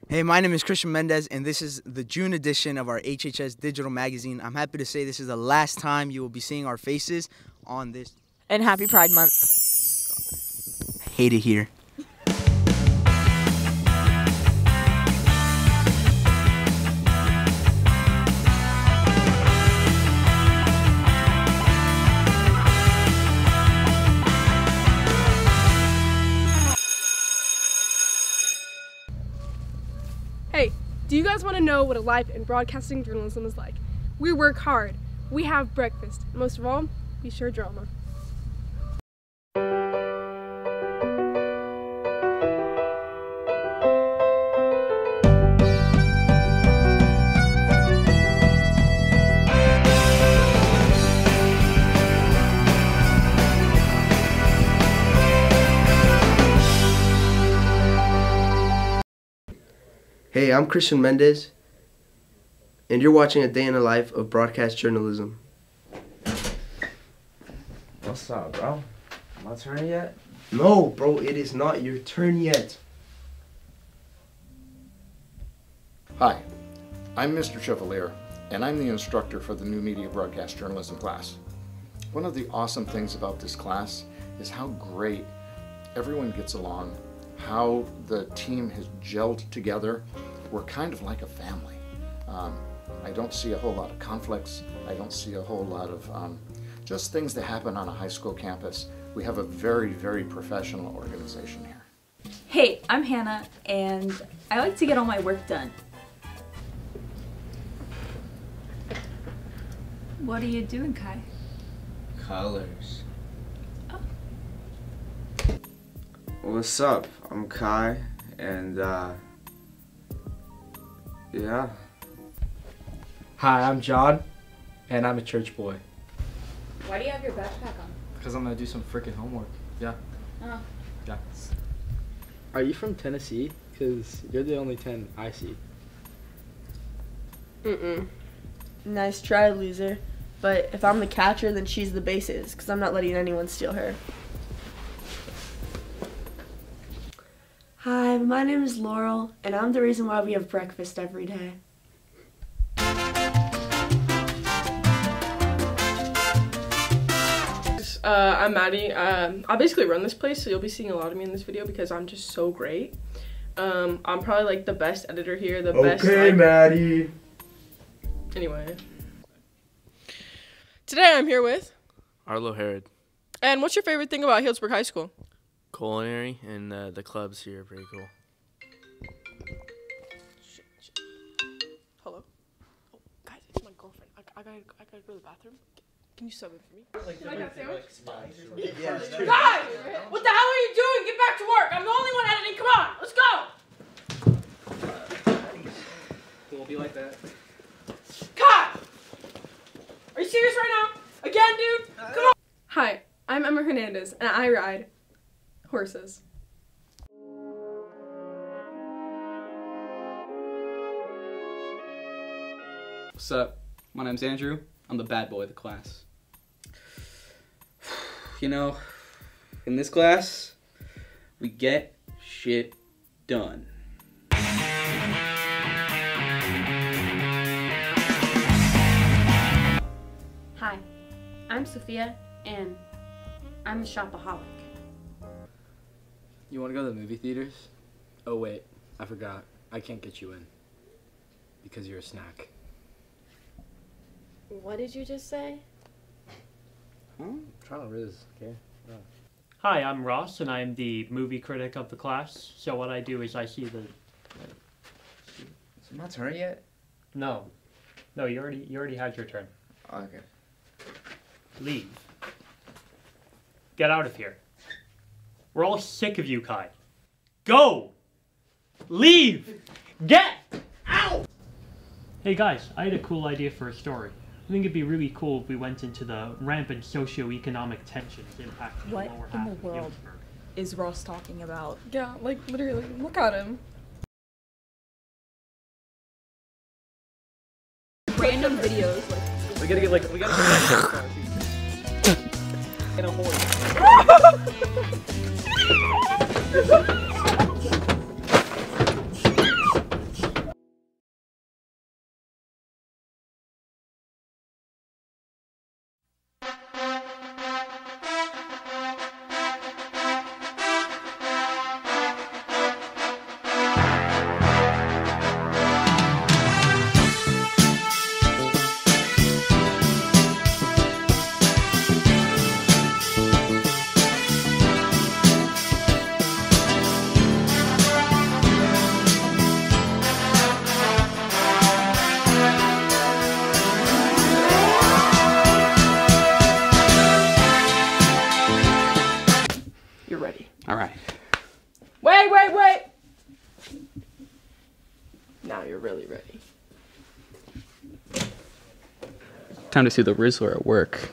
Hey, my name is Christian Mendez, and this is the June edition of our HHS digital magazine. I'm happy to say this is the last time you will be seeing our faces on this. And happy Pride Month. Hate it here. Hey, do you guys want to know what a life in broadcasting journalism is like? We work hard, we have breakfast, and most of all, we share drama. Hey, I'm Christian Mendez, and you're watching a day in the life of broadcast journalism. What's up, bro? My turn yet? No, bro, it is not your turn yet. Hi, I'm Mr. Chevalier, and I'm the instructor for the New Media Broadcast Journalism class. One of the awesome things about this class is how great everyone gets along, how the team has gelled together. We're kind of like a family. I don't see a whole lot of conflicts. I don't see a whole lot of just things that happen on a high school campus. We have a very, very professional organization here. Hey, I'm Hannah, and I like to get all my work done. What are you doing, Kai? Colors. Oh. What's up? I'm Kai, and yeah. Hi, I'm John, and I'm a church boy. Why do you have your backpack on? Because I'm gonna do some freaking homework. Yeah. Oh. Yeah. Are you from Tennessee? Because you're the only 10 I see. Nice try, loser. But if I'm the catcher, then she's the bases, because I'm not letting anyone steal her. Hi, my name is Laurel, and I'm the reason why we have breakfast every day. I'm Maddie. I basically run this place, so you'll be seeing a lot of me in this video because I'm just so great. I'm probably like the best editor here, the best. Okay, Maddie. Anyway. Today I'm here with Arlo Herod. And what's your favorite thing about Healdsburg High School? Culinary, and the clubs here are pretty cool. Shit. Hello? Oh, guys, it's my girlfriend. I gotta go to the bathroom. Can you sub in for me? Can I get a sandwich? Guys! What the hell are you doing? Get back to work! I'm the only one editing. Come on, let's go! It won't be like that. Cut! Are you serious right now? Again, dude? Come on! Hi, I'm Emma Hernandez, and I ride horses. What's up? My name's Andrew. I'm the bad boy of the class. You know, in this class, we get shit done. Hi, I'm Sophia, and I'm a shopaholic. You want to go to the movie theaters? Oh wait, I forgot. I can't get you in. Because you're a snack. What did you just say? I'm trying to riz, okay? Yeah. Hi, I'm Ross, and I'm the movie critic of the class. So what I do is I see the... Is it my turn yet? No, you already had your turn. Okay. Leave. Get out of here. We're all sick of you, Kai. Go! Leave! Get out! Hey guys, I had a cool idea for a story. I think it'd be really cool if we went into the rampant socioeconomic tensions impacting the lower half of Healdsburg. Is Ross talking about? Yeah, like literally, look at him. Random videos, like... We gotta get in a horse. Now you're really ready. Time to see the Rizzler at work.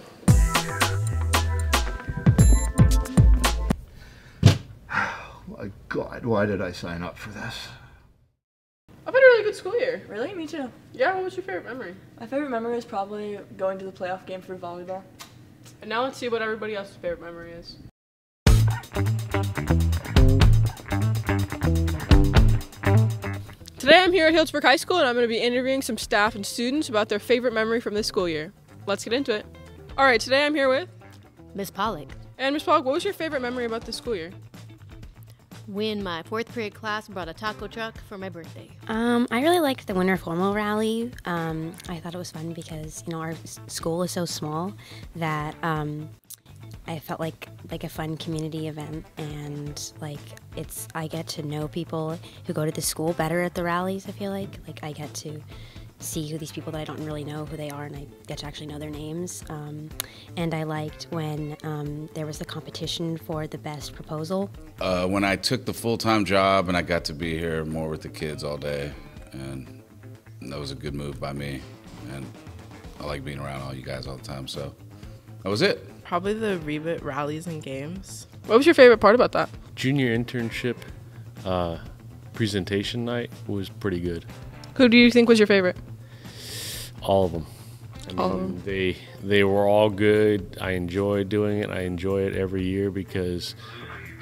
My God, why did I sign up for this? I've had a really good school year. Really? Me too. Yeah, what was your favorite memory? My favorite memory is probably going to the playoff game for volleyball. And now let's see what everybody else's favorite memory is. Today I'm here at Healdsburg High School and I'm going to be interviewing some staff and students about their favorite memory from this school year. Let's get into it. Alright, today I'm here with Miss Pollock. And Miss Pollock, what was your favorite memory about this school year? When my 4th period class brought a taco truck for my birthday. I really liked the winter formal rally. I thought it was fun because, you know, our school is so small that I felt like a fun community event, and like I get to know people who go to the school better at the rallies. I feel like I get to see who these people that I don't really know who they are, and I get to actually know their names. And I liked when there was the competition for the best proposal. When I took the full-time job and I got to be here more with the kids all day, and that was a good move by me. And I like being around all you guys all the time, so that was it. Probably the Rebit rallies and games. What was your favorite part about that? Junior internship presentation night was pretty good. Who do you think was your favorite? All of them. All of them. They were all good. I enjoyed doing it. I enjoy it every year because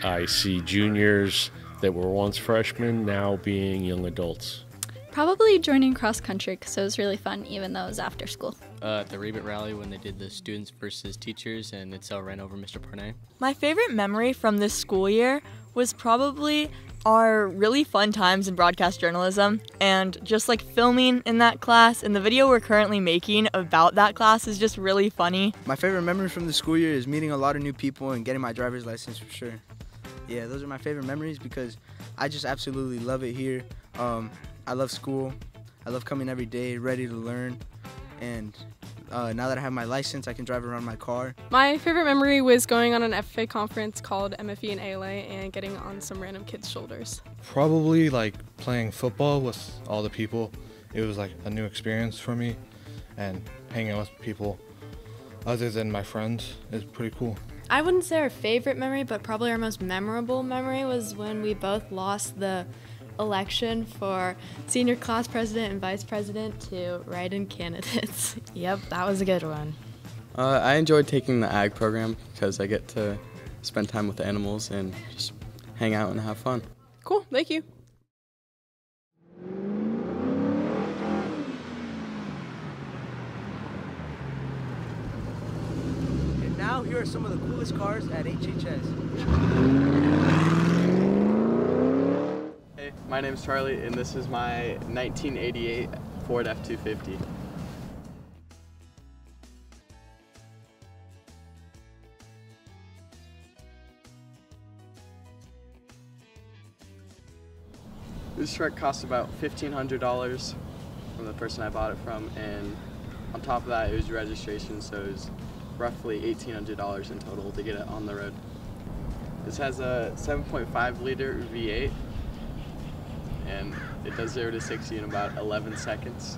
I see juniors that were once freshmen now being young adults. Probably joining cross country because it was really fun, even though it was after school. At the Rebit rally when they did the students versus teachers and Itzel ran over Mr. Parnay. My favorite memory from this school year was probably our really fun times in broadcast journalism, and just like filming in that class, and the video we're currently making about that class is just really funny. My favorite memory from the school year is meeting a lot of new people and getting my driver's license for sure. Yeah, those are my favorite memories because I just absolutely love it here. I love school. I love coming every day, ready to learn. And now that I have my license, I can drive around my car. My favorite memory was going on an FFA conference called MFE and ALA and getting on some random kids' shoulders. Probably like playing football with all the people. It was like a new experience for me, and hanging out with people other than my friends is pretty cool. I wouldn't say our favorite memory, but probably our most memorable memory was when we both lost the election for senior class president and vice president to write-in candidates. Yep, that was a good one. I enjoyed taking the ag program because I get to spend time with the animals and just hang out and have fun. Cool, thank you. And now here are some of the coolest cars at HHS. Hey, my name's Charlie, and this is my 1988 Ford F-250. This truck cost about $1,500 from the person I bought it from, and on top of that it was registration, so it was roughly $1,800 in total to get it on the road. This has a 7.5 liter V8, and it does 0 to 60 in about 11 seconds.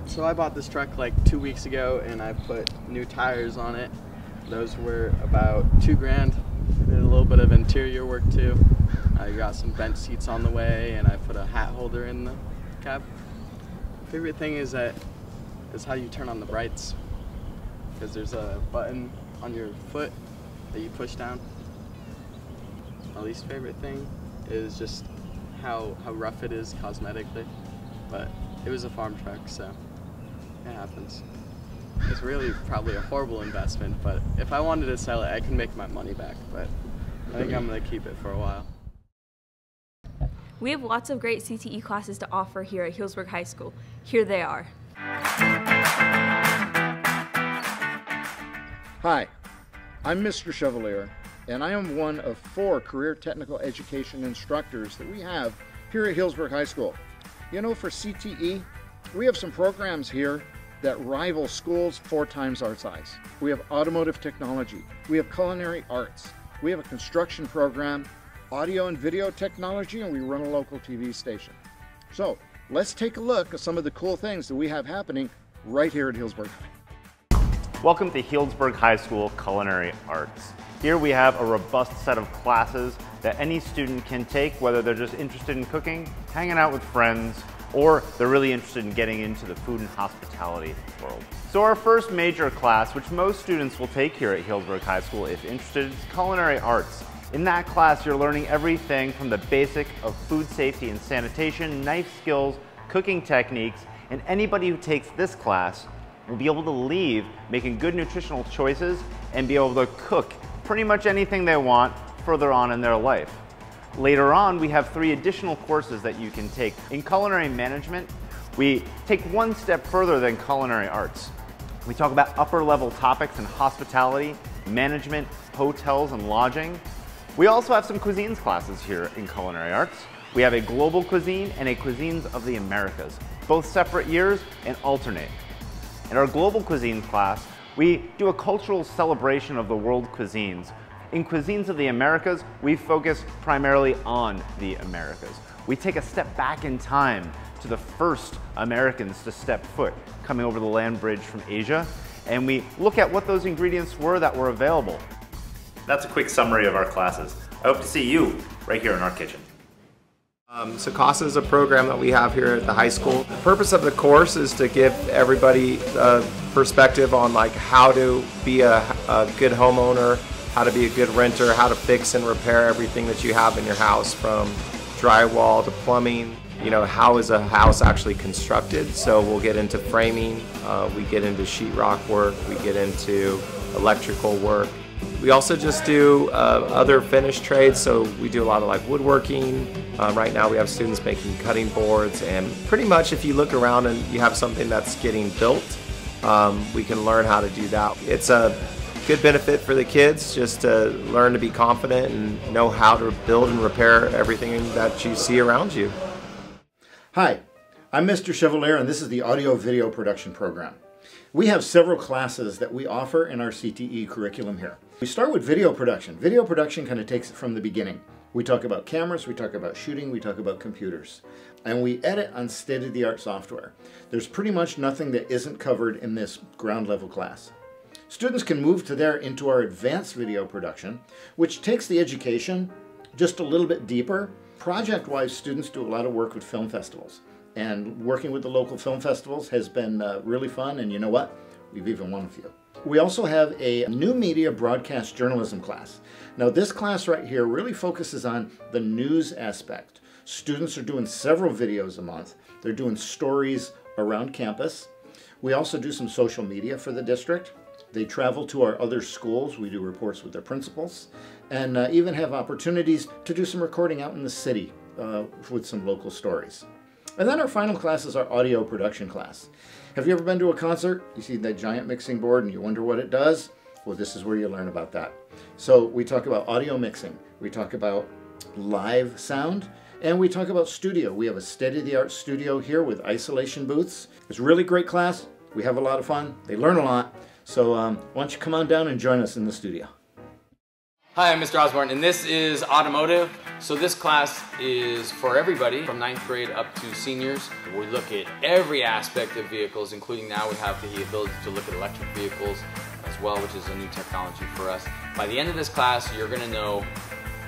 So I bought this truck like 2 weeks ago, and I put new tires on it. Those were about $2,000. Did a little bit of interior work too. I got some bench seats on the way, and I put a hat holder in the cab. Favorite thing is how you turn on the brights, because there's a button on your foot that you push down. My least favorite thing is just how rough it is cosmetically, but it was a farm truck, so it happens. It's really probably a horrible investment, but if I wanted to sell it, I can make my money back, but I think I'm going to keep it for a while. We have lots of great CTE classes to offer here at Healdsburg High School. Here they are. Hi, I'm Mr. Chevalier, and I am one of 4 career technical education instructors that we have here at Healdsburg High School. You know, for CTE, we have some programs here that rival schools 4 times our size. We have automotive technology, we have culinary arts, we have a construction program, audio and video technology, and we run a local TV station. So, let's take a look at some of the cool things that we have happening right here at Healdsburg High. Welcome to Healdsburg High School Culinary Arts. Here we have a robust set of classes that any student can take, whether they're just interested in cooking, hanging out with friends, or they're really interested in getting into the food and hospitality world. So our first major class, which most students will take here at Healdsburg High School if interested, is Culinary Arts. In that class, you're learning everything from the basic of food safety and sanitation, knife skills, cooking techniques, and anybody who takes this class will be able to leave making good nutritional choices and be able to cook pretty much anything they want further on in their life. Later on, we have 3 additional courses that you can take. In culinary management, we take one step further than culinary arts. We talk about upper level topics in hospitality, management, hotels, and lodging. We also have some cuisines classes here in culinary arts. We have a global cuisine and a cuisines of the Americas, both separate years and alternate. In our global cuisine class, we do a cultural celebration of the world cuisines. In Cuisines of the Americas, we focus primarily on the Americas. We take a step back in time to the first Americans to step foot coming over the land bridge from Asia, and we look at what those ingredients were that were available. That's a quick summary of our classes. I hope to see you right here in our kitchen. So CASA is a program that we have here at the high school. The purpose of the course is to give everybody a perspective on like how to be a good homeowner, how to be a good renter, how to fix and repair everything that you have in your house, from drywall to plumbing. You know, how is a house actually constructed? So we'll get into framing, we get into sheetrock work, we get into electrical work. We also just do other finished trades, so we do a lot of like woodworking. Right now we have students making cutting boards, and pretty much if you look around and you have something that's getting built, we can learn how to do that. It's a good benefit for the kids just to learn to be confident and know how to build and repair everything that you see around you. Hi, I'm Mr. Chevalier, and this is the Audio Video Production Program. We have several classes that we offer in our CTE curriculum here. We start with video production. Video production kind of takes it from the beginning. We talk about cameras, we talk about shooting, we talk about computers. And we edit on state-of-the-art software. There's pretty much nothing that isn't covered in this ground level class. Students can move to there into our advanced video production, which takes the education just a little bit deeper. Project-wise, students do a lot of work with film festivals. And working with the local film festivals has been really fun, and you know what? We've even won a few. We also have a new media broadcast journalism class. Now this class right here really focuses on the news aspect. Students are doing several videos a month. They're doing stories around campus. We also do some social media for the district. They travel to our other schools. We do reports with their principals, and even have opportunities to do some recording out in the city with some local stories. And then our final class is our audio production class. Have you ever been to a concert? You see that giant mixing board and you wonder what it does? Well, this is where you learn about that. So we talk about audio mixing, we talk about live sound, and we talk about studio. We have a state-of-the-art studio here with isolation booths. It's a really great class. We have a lot of fun. They learn a lot. So why don't you come on down and join us in the studio. Hi, I'm Mr. Osborne, and this is automotive. So this class is for everybody from 9th grade up to seniors. We look at every aspect of vehicles, including now we have the ability to look at electric vehicles as well, which is a new technology for us. By the end of this class, you're gonna know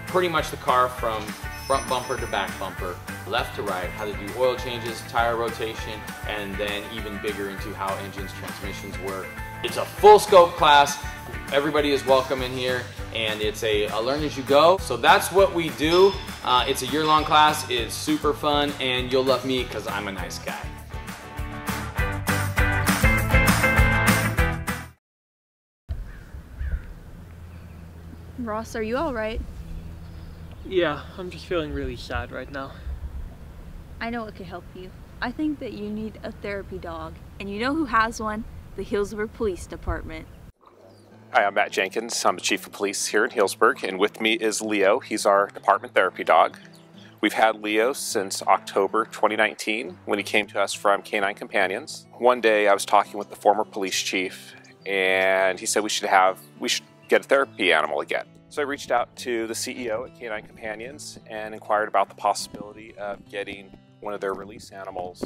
pretty much the car from front bumper to back bumper, left to right, how to do oil changes, tire rotation, and then even bigger into how engines, transmissions work. It's a full scope class. Everybody is welcome in here, and it's a learn as you go. So that's what we do. It's a year-long class. It's super fun, and you'll love me because I'm a nice guy. Ross, are you all right? Yeah, I'm just feeling really sad right now. I know what could help you. I think that you need a therapy dog. And you know who has one? The Healdsburg Police Department. Hi, I'm Matt Jenkins. I'm the Chief of Police here in Healdsburg, and with me is Leo. He's our department therapy dog. We've had Leo since October 2019 when he came to us from Canine Companions. One day I was talking with the former police chief, and he said we should get a therapy animal again. So I reached out to the CEO at Canine Companions and inquired about the possibility of getting one of their release animals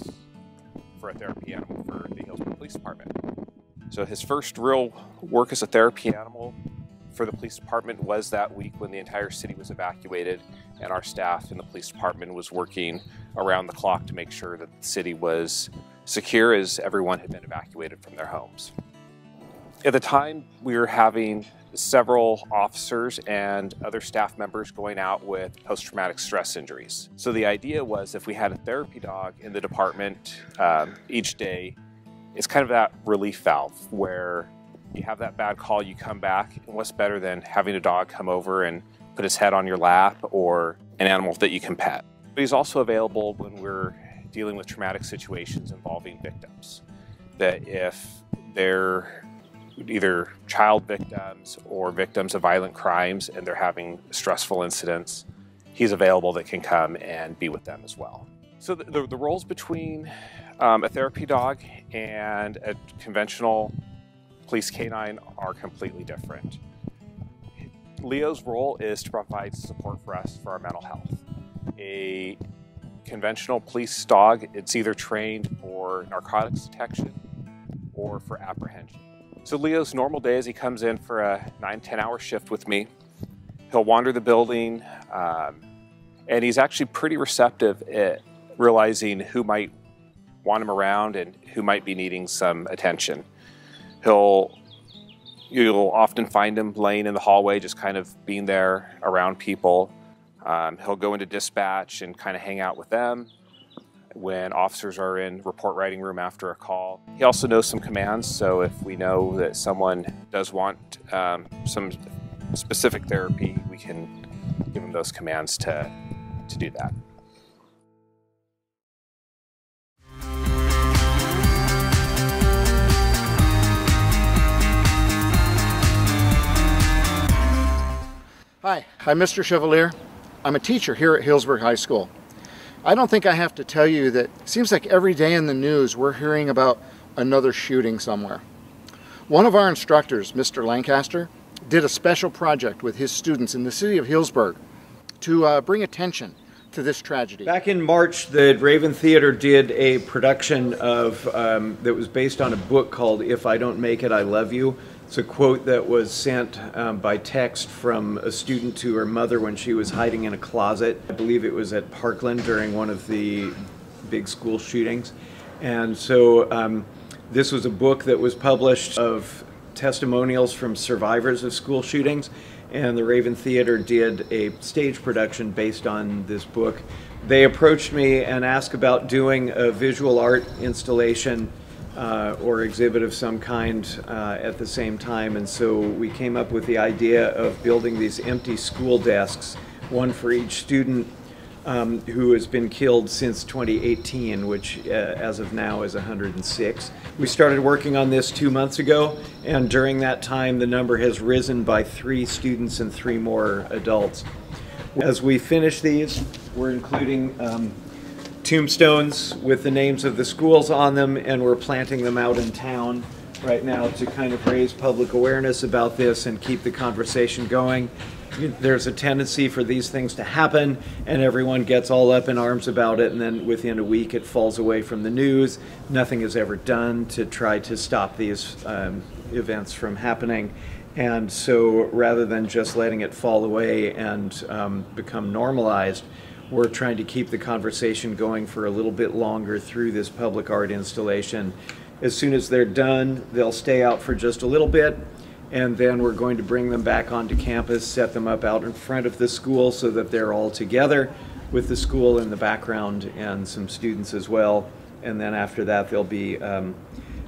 for a therapy animal for the Hillsborough Police Department. So his first real work as a therapy animal for the police department was that week when the entire city was evacuated, and our staff in the police department was working around the clock to make sure that the city was secure as everyone had been evacuated from their homes. At the time, we were having several officers and other staff members going out with post-traumatic stress injuries. So the idea was if we had a therapy dog in the department each day, it's kind of that relief valve where you have that bad call, you come back, and what's better than having a dog come over and put his head on your lap, or an animal that you can pet. But he's also available when we're dealing with traumatic situations involving victims. That if they're either child victims or victims of violent crimes and they're having stressful incidents, he's available that can come and be with them as well. So the roles between a therapy dog and a conventional police canine are completely different. Leo's role is to provide support for us for our mental health. A conventional police dog, it's either trained for narcotics detection or for apprehension. So Leo's normal day is he comes in for a 9-10 hour shift with me. He'll wander the building, and he's actually pretty receptive at realizing who might want him around and who might be needing some attention. You'll often find him laying in the hallway, just kind of being there around people. He'll go into dispatch and kind of hang out with them when officers are in report writing room after a call. He also knows some commands, so if we know that someone does want some specific therapy, we can give him those commands to do that. Hi, I'm Mr. Chevalier. I'm a teacher here at Hillsborough High School. I don't think I have to tell you that it seems like every day in the news we're hearing about another shooting somewhere. One of our instructors, Mr. Lancaster, did a special project with his students in the city of Hillsborough to bring attention to this tragedy. Back in March, the Raven Theater did a production of that was based on a book called If I Don't Make It, I Love You. It's a quote that was sent by text from a student to her mother when she was hiding in a closet. I believe it was at Parkland during one of the big school shootings. And so this was a book that was published of testimonials from survivors of school shootings, and the Raven Theater did a stage production based on this book. They approached me and asked about doing a visual art installation or exhibit of some kind at the same time, and so we came up with the idea of building these empty school desks, one for each student who has been killed since 2018, which as of now is 106. We started working on this 2 months ago, and during that time the number has risen by 3 students and 3 more adults. As we finish these, we're including tombstones with the names of the schools on them, and we're planting them out in town right now to kind of raise public awareness about this and keep the conversation going. There's a tendency for these things to happen and everyone gets all up in arms about it, and then within a week it falls away from the news. Nothing is ever done to try to stop these events from happening. And so rather than just letting it fall away and become normalized, we're trying to keep the conversation going for a little bit longer through this public art installation. As soon as they're done, they'll stay out for just a little bit, and then we're going to bring them back onto campus, set them up out in front of the school so that they're all together with the school in the background and some students as well. And then after that, they'll be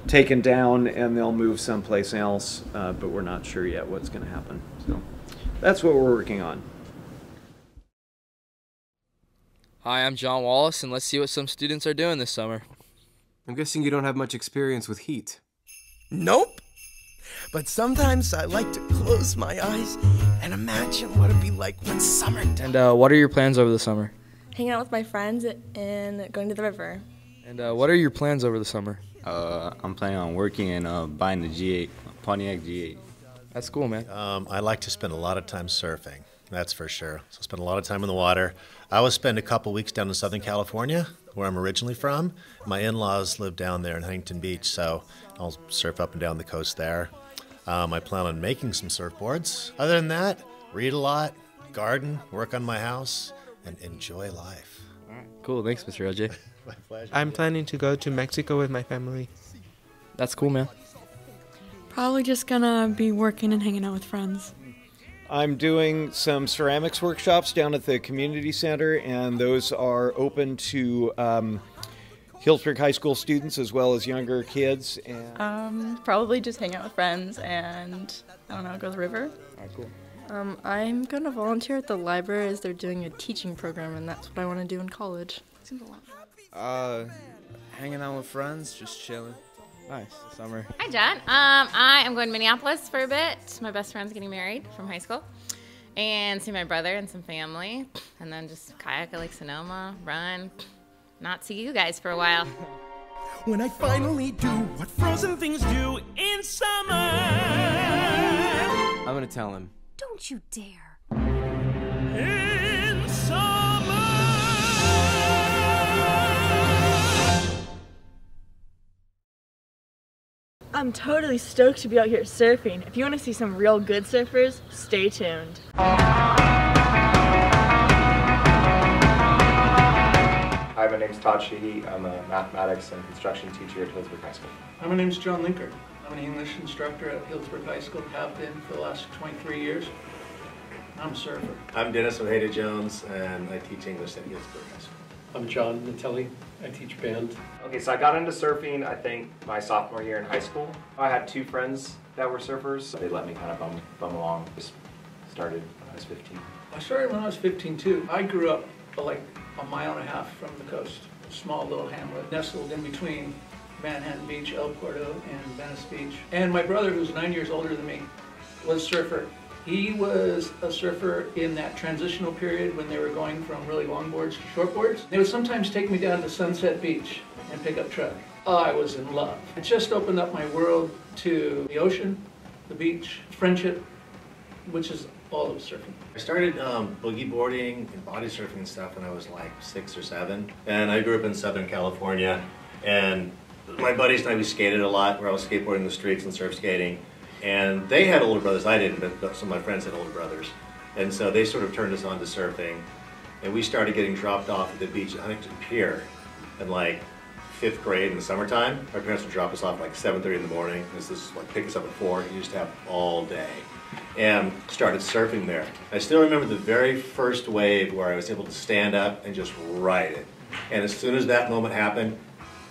taken down and they'll move someplace else, but we're not sure yet what's going to happen. So that's what we're working on. Hi, I'm John Wallace, and let's see what some students are doing this summer. I'm guessing you don't have much experience with heat. Nope. But sometimes I like to close my eyes and imagine what it'd be like when summer does. And what are your plans over the summer? Hanging out with my friends and going to the river. And what are your plans over the summer? I'm planning on working and buying the G8, Pontiac G8. That's cool, man. I like to spend a lot of time surfing, that's for sure. So spend a lot of time in the water. I always spend a couple weeks down in Southern California, where I'm originally from. My in-laws live down there in Huntington Beach, so I'll surf up and down the coast there. I plan on making some surfboards. Other than that, read a lot, garden, work on my house, and enjoy life. All right, cool. Thanks, Mr. LJ. My pleasure. I'm planning to go to Mexico with my family. That's cool, man. Probably just gonna be working and hanging out with friends. I'm doing some ceramics workshops down at the community center, and those are open to Healdsburg High School students as well as younger kids. And Probably just hang out with friends and, I don't know, go to the river. All right, cool. I'm gonna volunteer at the library as they're doing a teaching program, and that's what I want to do in college. Seems a lot. Hanging out with friends, just chilling. Nice. Summer. Hi, John. I am going to Minneapolis for a bit. My best friend's getting married from high school. And see my brother and some family. And then just kayak at Lake Sonoma, run. Not see you guys for a while. When I finally do what frozen things do in summer. I'm gonna tell him. Don't you dare. In summer. I'm totally stoked to be out here surfing. If you want to see some real good surfers, stay tuned. Hi, my name's Todd Sheehy. I'm a mathematics and construction teacher at Healdsburg High School. Hi, my name's John Linker. I'm an English instructor at Healdsburg High School, have been for the last 23 years. I'm a surfer. I'm Dennis Ojeda Jones, and I teach English at Healdsburg High School. I'm John Natelli. I teach band. Okay, so I got into surfing, I think, my sophomore year in high school. I had two friends that were surfers, so they let me kind of bum along. Just started when I was 15. I started when I was 15 too. I grew up like a mile and a half from the coast. A small little hamlet nestled in between Manhattan Beach, El Porto, and Venice Beach. And my brother, who's 9 years older than me, was a surfer. He was a surfer in that transitional period when they were going from really long boards to short boards. They would sometimes take me down to Sunset Beach and pick up truck. I was in love. It just opened up my world to the ocean, the beach, friendship, which is all of surfing. I started boogie boarding and body surfing and stuff when I was like 6 or 7. And I grew up in Southern California. And my buddies and I, we skated a lot, where I was skateboarding the streets and surf skating. And they had older brothers, I didn't, but some of my friends had older brothers. And so they sort of turned us on to surfing. And we started getting dropped off at the beach at Huntington Pier in like 5th grade in the summertime. Our parents would drop us off like 7:30 in the morning. This is like pick us up at 4. You just have all day. And started surfing there. I still remember the very first wave where I was able to stand up and just ride it. And as soon as that moment happened,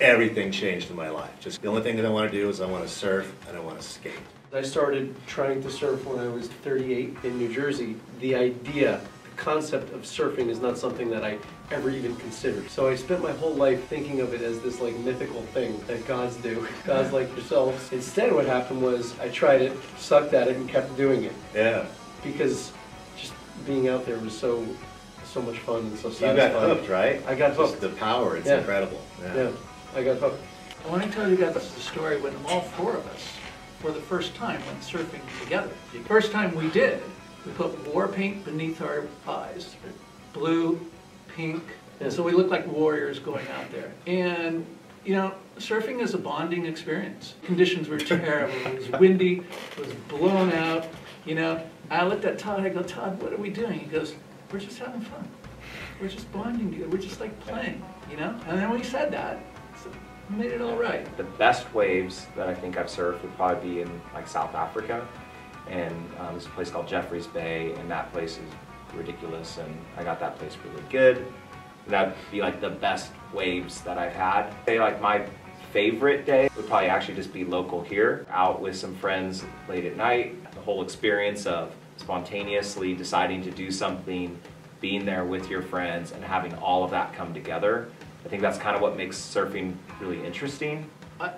everything changed in my life. Just the only thing that I want to do is I want to surf and I want to skate. I started trying to surf when I was 38 in New Jersey. The idea, the concept of surfing is not something that I ever even considered. So I spent my whole life thinking of it as this like mythical thing that gods do, gods like yourselves. Instead what happened was I tried it, sucked at it, and kept doing it. Yeah. Because just being out there was so much fun and so satisfying. You got hooked, right? I got hooked. Just the power, it's incredible. Yeah, I got hooked. I want to tell you guys the story when all 4 of us, for the first time, went surfing together. The first time we did, we put war paint beneath our eyes. Blue, pink, and so we looked like warriors going out there. And, you know, surfing is a bonding experience. Conditions were terrible. It was windy, it was blown out. You know, I looked at Todd, I go, Todd, what are we doing? He goes, we're just having fun. We're just bonding together. We're just like playing, you know? And then when he said that, we made it all right. The best waves that I think I've surfed would probably be in like South Africa. And there's a place called Jeffreys Bay, and that place is ridiculous, and I got that place really good. That'd be like the best waves that I've had. Say like my favorite day would probably actually just be local here, out with some friends late at night. The whole experience of spontaneously deciding to do something, being there with your friends, and having all of that come together. I think that's kind of what makes surfing really interesting.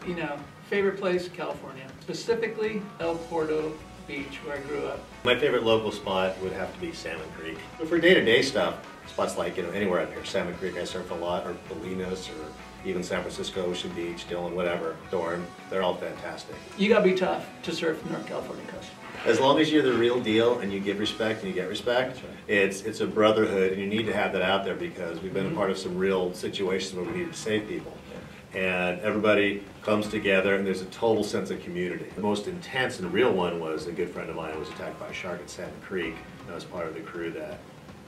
You know, favorite place, California. Specifically, El Porto Beach, where I grew up. My favorite local spot would have to be Salmon Creek. But for day-to-day stuff, Spots like, anywhere up here, Salmon Creek I surf a lot, or Bolinas, or even San Francisco, Ocean Beach, Dillon, whatever, Thorn, they're all fantastic. You gotta be tough to surf North California coast. As long as you're the real deal and you give respect and you get respect, it's a brotherhood, and you need to have that out there because we've been a part of some real situations where we needed to save people. And everybody comes together and there's a total sense of community. The most intense and real one was a good friend of mine who was attacked by a shark at Salmon Creek. I was part of the crew that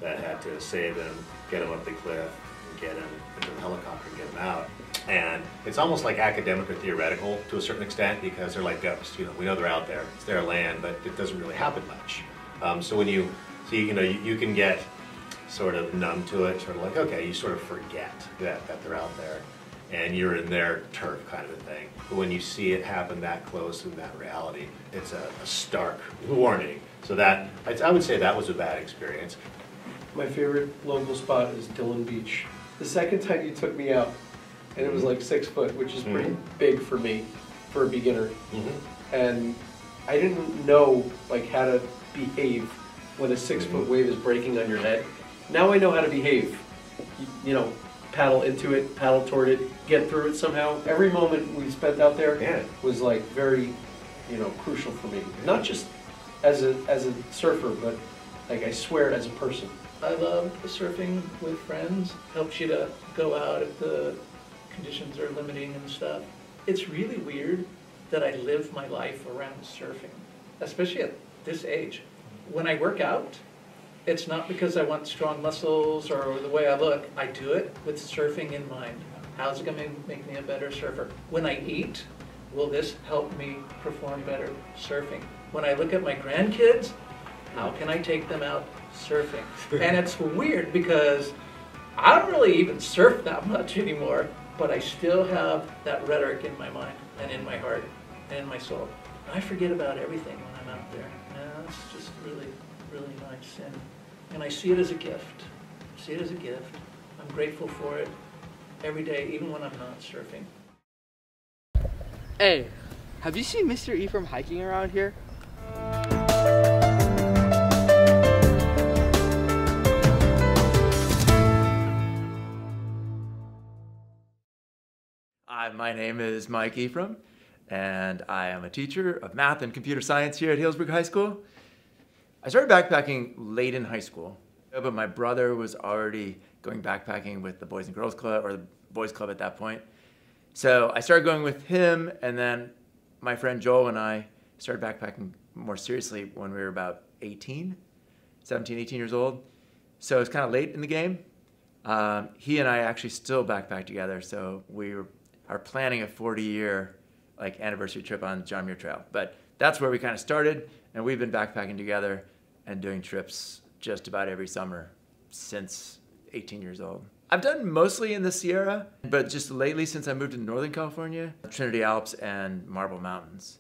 had to save him, get him up the cliff, and get him into the helicopter and get him out. And it's almost like academic or theoretical to a certain extent because they're like ghosts. We know they're out there, it's their land, but it doesn't really happen much. So when you see, you can get sort of numb to it, sort of like, okay, you sort of forget that they're out there and you're in their turf kind of a thing. But when you see it happen that close in that reality, it's a stark warning. So that, I would say that was a bad experience. My favorite local spot is Dillon Beach. The second time you took me out, and it was like 6 foot, which is pretty big for me, for a beginner. And I didn't know like how to behave when a 6 foot wave is breaking on your head. Now I know how to behave. Paddle into it, paddle toward it, get through it somehow. Every moment we spent out there was like very, crucial for me. Not just as a surfer, but like I swear as a person. I love surfing with friends. Helps you to go out if the conditions are limiting and stuff. It's really weird that I live my life around surfing, especially at this age. When I work out, it's not because I want strong muscles or the way I look. I do it with surfing in mind. How's it going to make me a better surfer? When I eat, will this help me perform better surfing? When I look at my grandkids, how can I take them out surfing? And it's weird because I don't really even surf that much anymore, but I still have that rhetoric in my mind and in my heart and in my soul. I forget about everything when I'm out there. And it's just really, really nice. And I see it as a gift. See it as a gift. I'm grateful for it every day, even when I'm not surfing. Hey, have you seen Mr. Ephraim hiking around here? My name is Mike Ephraim, and I am a teacher of math and computer science here at Healdsburg High School. I started backpacking late in high school, but my brother was already going backpacking with the Boys and Girls Club, or the Boys Club at that point. So I started going with him, and then my friend Joel and I started backpacking more seriously when we were about 17, 18 years old. So it's kind of late in the game. He and I actually still backpack together, so we are planning a 40-year anniversary trip on John Muir Trail. But that's where we kind of started, and we've been backpacking together and doing trips just about every summer since 18 years old. I've done mostly in the Sierra, but just lately since I moved to Northern California, Trinity Alps and Marble Mountains.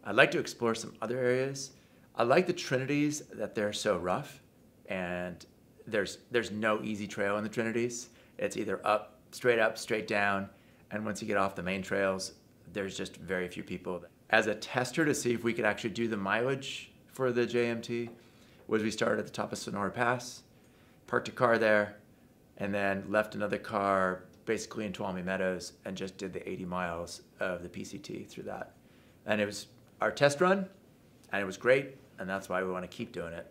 I'd like to explore some other areas. I like the Trinities that they're so rough, and there's no easy trail in the Trinities. It's either up, straight down, and once you get off the main trails, there's just very few people. As a tester to see if we could actually do the mileage for the JMT, was we started at the top of Sonora Pass, parked a car there, and then left another car basically in Tuolumne Meadows and just did the 80 miles of the PCT through that. And it was our test run, and it was great, and that's why we want to keep doing it.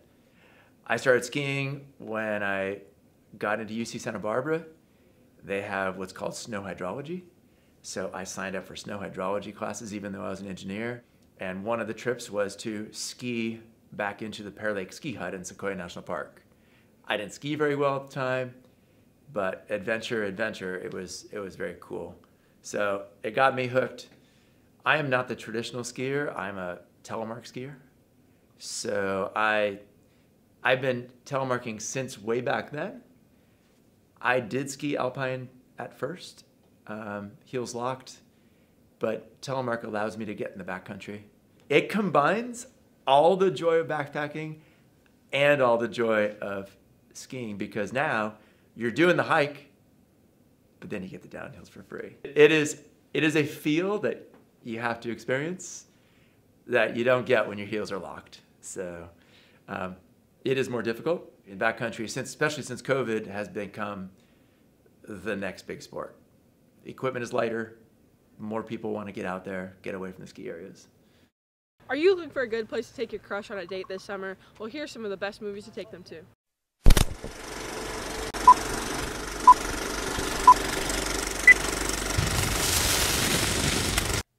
I started skiing when I got into UC Santa Barbara. They have what's called snow hydrology. So I signed up for snow hydrology classes even though I was an engineer. And one of the trips was to ski back into the Pear Lake ski hut in Sequoia National Park. I didn't ski very well at the time, but adventure, it was very cool. So it got me hooked. I am not the traditional skier, I'm a telemark skier. So I've been telemarking since way back then. I did ski alpine at first, heels locked, but telemark allows me to get in the backcountry. It combines all the joy of backpacking and all the joy of skiing, because now you're doing the hike, but then you get the downhills for free. It is a feel that you have to experience that you don't get when your heels are locked. So it is more difficult, In backcountry, especially since COVID, has become the next big sport. The equipment is lighter, more people want to get out there, get away from the ski areas. Are you looking for a good place to take your crush on a date this summer? Well, here's some of the best movies to take them to.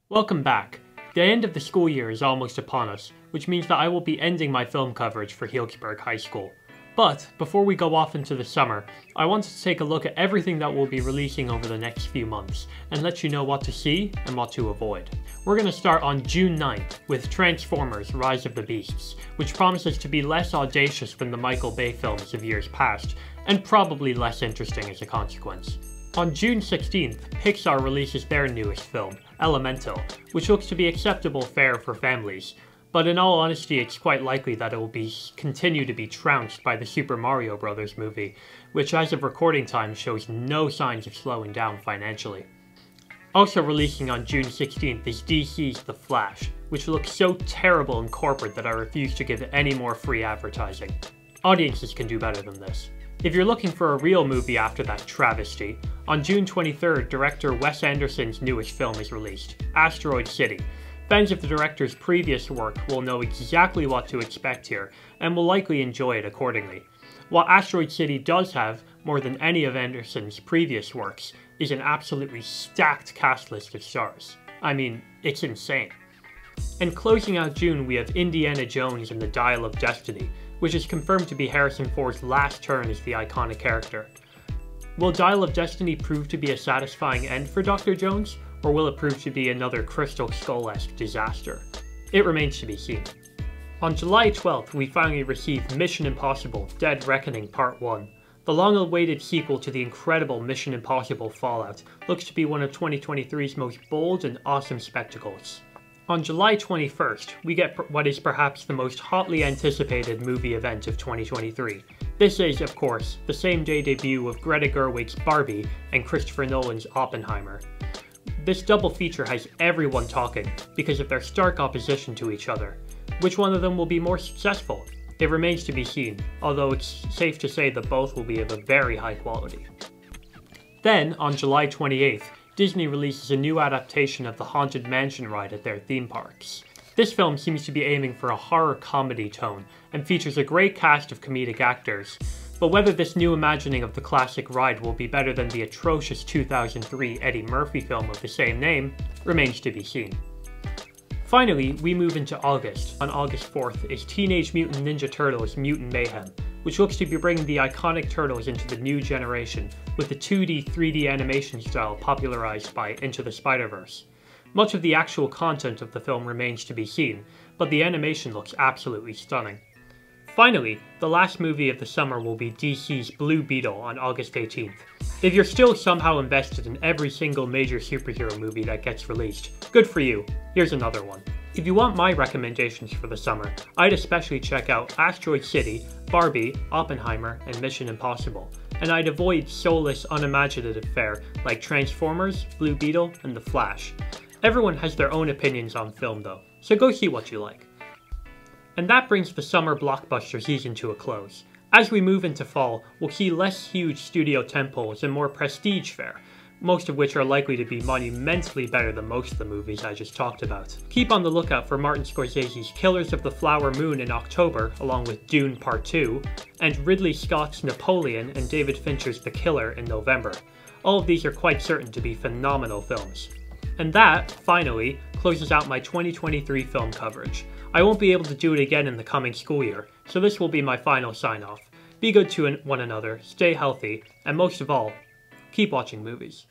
Welcome back. The end of the school year is almost upon us, which means that I will be ending my film coverage for Healdsburg High School. But before we go off into the summer, I wanted to take a look at everything that we'll be releasing over the next few months and let you know what to see and what to avoid. We're going to start on June 9th with Transformers: Rise of the Beasts, which promises to be less audacious than the Michael Bay films of years past, and probably less interesting as a consequence. On June 16th, Pixar releases their newest film, Elemental, which looks to be acceptable fare for families, but in all honesty it's quite likely that it will continue to be trounced by the Super Mario Bros. Movie, which as of recording time shows no signs of slowing down financially. Also releasing on June 16th is DC's The Flash, which looks so terrible and corporate that I refuse to give it any more free advertising. Audiences can do better than this. If you're looking for a real movie after that travesty, on June 23rd, director Wes Anderson's newest film is released, Asteroid City. Fans of the director's previous work will know exactly what to expect here, and will likely enjoy it accordingly. What Asteroid City does have, more than any of Anderson's previous works, is an absolutely stacked cast list of stars. I mean, it's insane. And closing out June, we have Indiana Jones and the Dial of Destiny, which is confirmed to be Harrison Ford's last turn as the iconic character. Will Dial of Destiny prove to be a satisfying end for Dr. Jones, or will it prove to be another Crystal Skull-esque disaster? It remains to be seen. On July 12th, we finally received Mission Impossible: Dead Reckoning Part 1. The long-awaited sequel to the incredible Mission Impossible Fallout looks to be one of 2023's most bold and awesome spectacles. On July 21st, we get what is perhaps the most hotly anticipated movie event of 2023. This is, of course, the same-day debut of Greta Gerwig's Barbie and Christopher Nolan's Oppenheimer. This double feature has everyone talking because of their stark opposition to each other. Which one of them will be more successful? It remains to be seen, although it's safe to say that both will be of a very high quality. Then, on July 28th, Disney releases a new adaptation of the Haunted Mansion ride at their theme parks. This film seems to be aiming for a horror comedy tone and features a great cast of comedic actors, but whether this new imagining of the classic ride will be better than the atrocious 2003 Eddie Murphy film of the same name remains to be seen. Finally, we move into August. On August 4th is Teenage Mutant Ninja Turtles: Mutant Mayhem, which looks to be bringing the iconic Turtles into the new generation with the 2D, 3D animation style popularized by Into the Spider-Verse. Much of the actual content of the film remains to be seen, but the animation looks absolutely stunning. Finally, the last movie of the summer will be DC's Blue Beetle on August 18th. If you're still somehow invested in every single major superhero movie that gets released, good for you. Here's another one. If you want my recommendations for the summer, I'd especially check out Asteroid City, Barbie, Oppenheimer, and Mission Impossible. And I'd avoid soulless, unimaginative fare like Transformers, Blue Beetle, and The Flash. Everyone has their own opinions on film though, so go see what you like. And that brings the summer blockbuster season to a close. As we move into fall, we'll see less huge studio tentpoles and more prestige fare, most of which are likely to be monumentally better than most of the movies I just talked about. Keep on the lookout for Martin Scorsese's Killers of the Flower Moon in October, along with Dune Part 2, and Ridley Scott's Napoleon and David Fincher's The Killer in November. All of these are quite certain to be phenomenal films. And that, finally, closes out my 2023 film coverage. I won't be able to do it again in the coming school year, so this will be my final sign-off. Be good to one another, stay healthy, and most of all, keep watching movies.